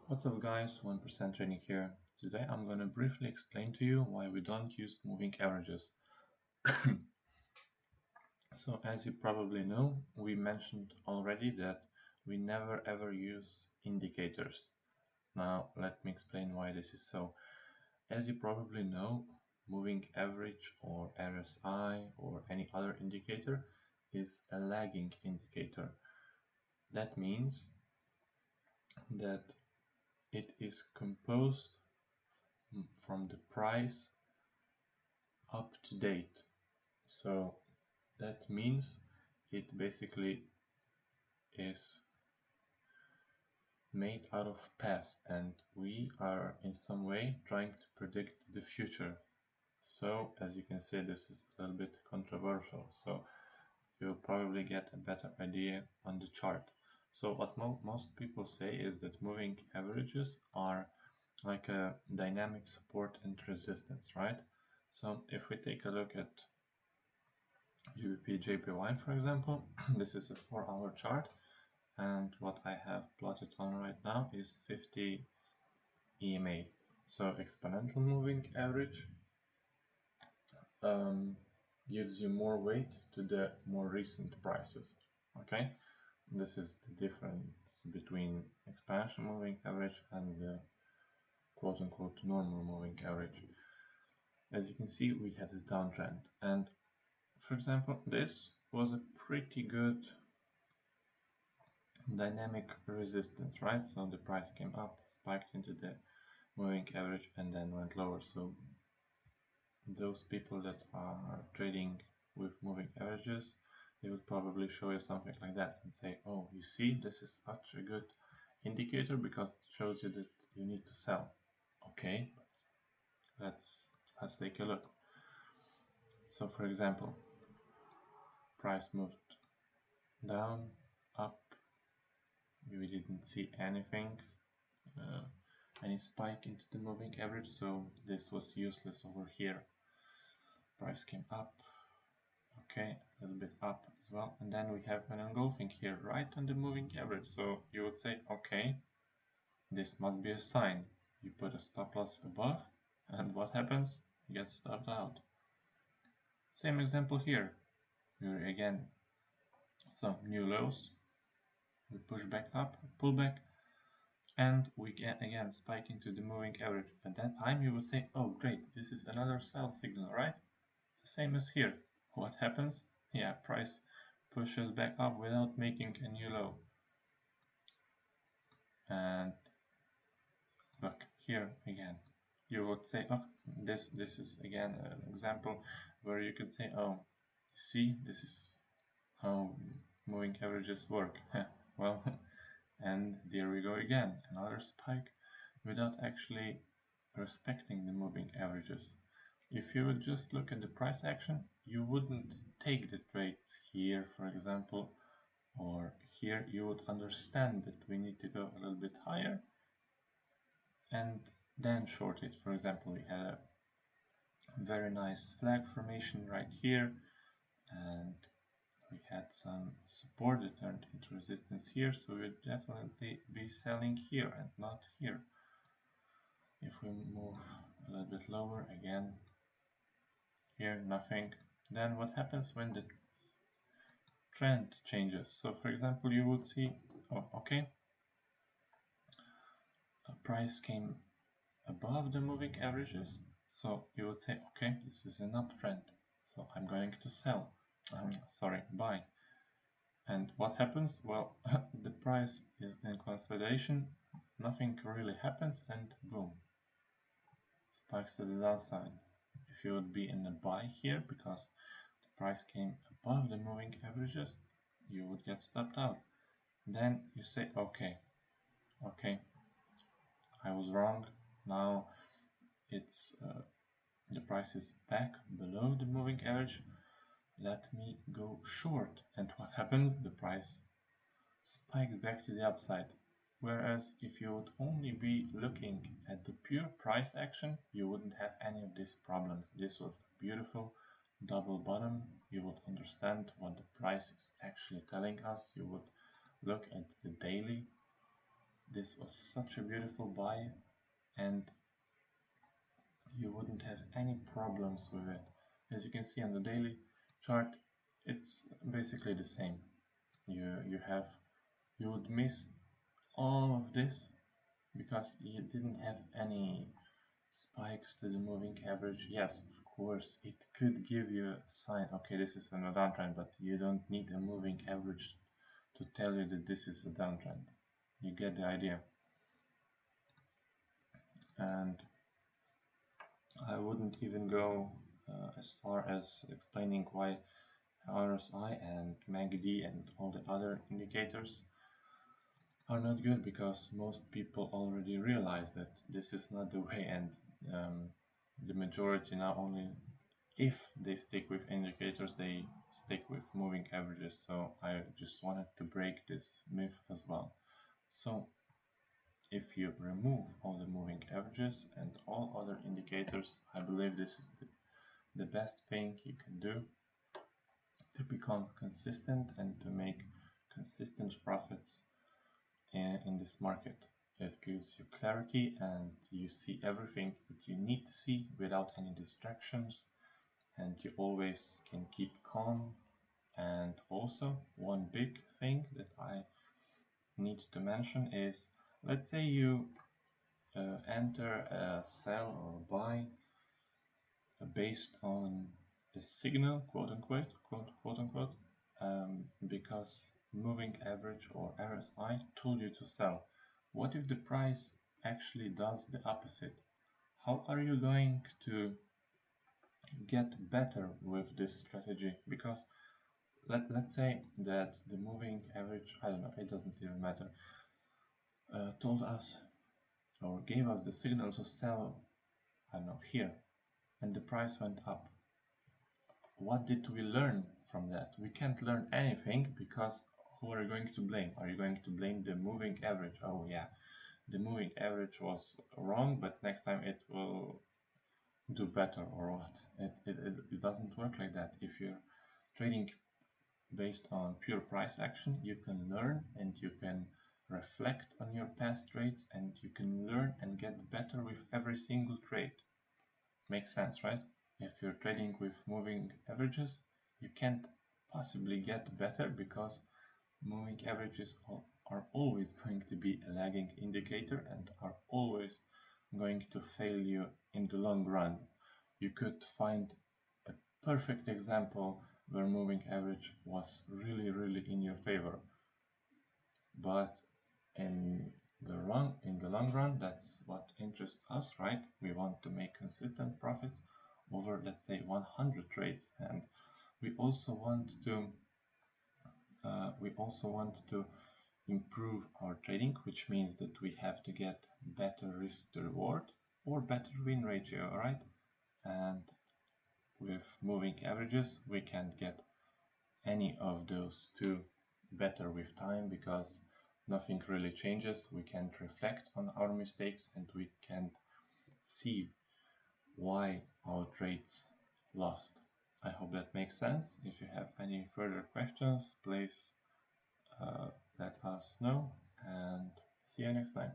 What's up guys, 1% Training here. Today I'm going to briefly explain to you why we don't use moving averages. So as you probably know, we mentioned already that we never ever use indicators. Now let me explain why this is so. As you probably know, moving average or RSI or any other indicator is a lagging indicator. That means that it is composed from the price up to date. So that means it basically is made out of past, and we are in some way trying to predict the future. So as you can see, this is a little bit controversial, so you'll probably get a better idea on the chart. So what most people say is that moving averages are like a dynamic support and resistance, right? So if we take a look at GBP JPY, for example, this is a 4-hour chart, and what I have plotted on right now is 50 EMA. So exponential moving average gives you more weight to the more recent prices. Okay, this is the difference between exponential moving average and the quote-unquote normal moving average. As you can see, we had a downtrend, and for example, this was a pretty good dynamic resistance, right? So the price came up, spiked into the moving average, and then went lower. So those people that are trading with moving averages, they would probably show you something like that and say, oh, you see, this is such a good indicator because it shows you that you need to sell. Okay, let's take a look. So for example, price moved down, up, we didn't see anything, any spike into the moving average, so this was useless over here. Price came up, okay, a little bit up as well, and then we have an engulfing here right on the moving average. So you would say, okay, this must be a sign. You put a stop loss above, and what happens? You get stopped out. Same example here. Here again, some new lows, we push back up, pull back, and we get again spike into the moving average. At that time you would say, oh great, this is another sell signal, right? Same as here. What happens? Yeah, price pushes back up without making a new low. And look here again. You would say, oh, this is again an example where you could say, oh, see, this is how moving averages work. Well, and there we go again, another spike without actually respecting the moving averages. If you would just look at the price action, you wouldn't take the trades here, for example, or here. You would understand that we need to go a little bit higher and then short it. For example, we had a very nice flag formation right here, and we had some support that turned into resistance here, so we'd definitely be selling here and not here. If we move a little bit lower, again, here nothing. Then what happens when the trend changes? So for example, you would see, oh, okay, a price came above the moving averages, so you would say, okay, this is an uptrend, so I'm going to sell, buy. And what happens? Well, the price is in consolidation, nothing really happens, and boom, spikes to the downside. If you would be in a buy here because the price came above the moving averages, you would get stopped out. Then you say, okay, I was wrong. Now it's the price is back below the moving average. Let me go short. And what happens? The price spikes back to the upside. Whereas if you would only be looking at the pure price action, you wouldn't have any of these problems. This was a beautiful double bottom. You would understand what the price is actually telling us. You would look at the daily this was such a beautiful buy, and you wouldn't have any problems with it. As you can see on the daily chart, it's basically the same. You would miss all of this because you didn't have any spikes to the moving average. Yes, of course, it could give you a sign, okay, this is a downtrend, but you don't need a moving average to tell you that this is a downtrend. You get the idea. And I wouldn't even go as far as explaining why RSI and MACD and all the other indicators are not good, because most people already realize that this is not the way, and the majority now, only if they stick with indicators, they stick with moving averages. So I just wanted to break this myth as well. So if you remove all the moving averages and all other indicators, I believe this is the best thing you can do to become consistent and to make consistent profits in this market. It gives you clarity and you see everything that you need to see without any distractions, and you always can keep calm. And also, one big thing that I need to mention is, let's say you enter a sell or buy based on a signal, quote unquote, because moving average or RSI told you to sell. What if the price actually does the opposite? How are you going to get better with this strategy? Because let's say that the moving average, I don't know, it doesn't even matter, told us or gave us the signal to sell, I don't know, here, and the price went up. What did we learn from that? We can't learn anything, because who are you going to blame? Are you going to blame the moving average? Oh yeah, the moving average was wrong, but next time it will do better, or what? It doesn't work like that. If you're trading based on pure price action, you can learn and you can reflect on your past trades, and you can learn and get better with every single trade. Makes sense, right? If you're trading with moving averages, you can't possibly get better, because moving averages are always going to be a lagging indicator and are always going to fail you in the long run. You could find a perfect example where moving average was really in your favor, but in the long run, that's what interests us, right? We want to make consistent profits over, let's say, 100 trades, and we also want to improve our trading, which means that we have to get better risk to reward or better win ratio, right? And with moving averages, we can't get any of those two better with time, because nothing really changes. We can't reflect on our mistakes, and we can't see why our trades lost. I hope that makes sense. If you have any further questions, please let us know, and see you next time.